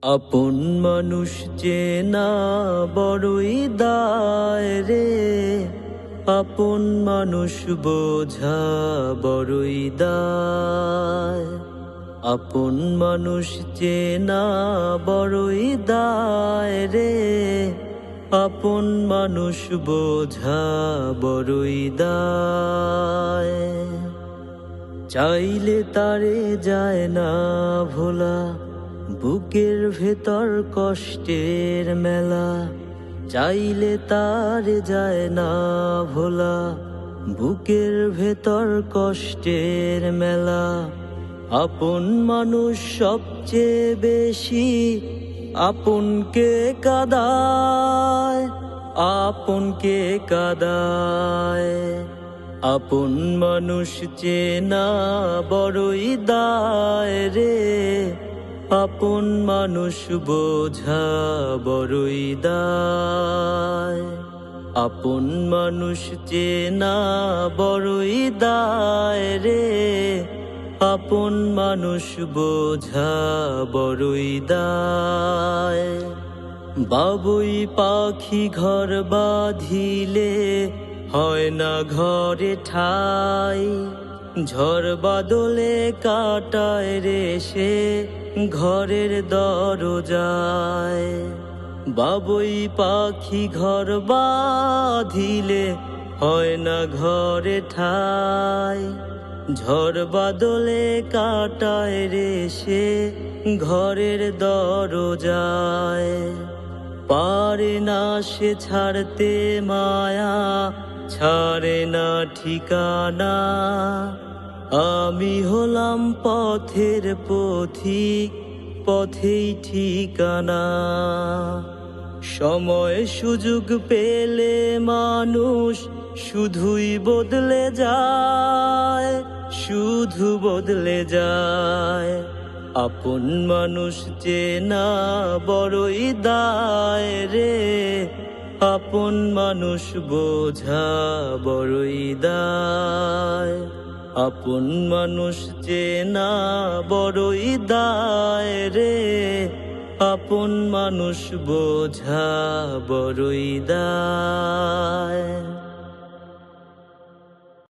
আপন মানুষ চেনা বড়ই দায় রে, আপন মানুষ বোঝা বড়ই দায়। আপন মানুষ চেনা বড়ই দায় রে, আপন মানুষ বোঝা বড়ই দায়। চাইলে তারে যায় না ভোলা, বুকের ভেতর কষ্টের মেলা। চাইলে তারে যায় না ভোলা, বুকের ভেতর কষ্টের মেলা। আপন মানুষ সবচেয়ে বেশি আপনকে কাঁদায়, আপনকে কাঁদায়। আপন মানুষ চেনা বড়ই দায় রে, আপন মানুষ বোঝা বড়ই দায়। আপন মানুষ চেনা বড়ই দায় রে, আপন মানুষ বোঝা বড়ই দায়। বাবুই পাখি ঘর বাঁধিলে হয় না ঘরে ঠাই, ঝড় বাদলে কাটায় রে সে ঘরের দরজায়। বাবুই পাখি ঘর বাঁধিলে হয় না ঘরে ঠাই, ঝড় বাদলে কাটায় রে সে ঘরের দরজায়। পারে না সে ছাড়তে মায়া, ছাড়ে না ঠিকানা। আমি হলাম পথের পথিক, পথেই ঠিকানা। সময় সুযোগ পেলে মানুষ শুধুই বদলে যায়, শুধু বদলে যায়। আপন মানুষ চেনা বড়ই দায় রে, আপন মানুষ বোঝা বড়ই দায়। আপন মানুষ চেনা বড়ই দায় রে, আপন মানুষ বোঝা বড়ই দায়।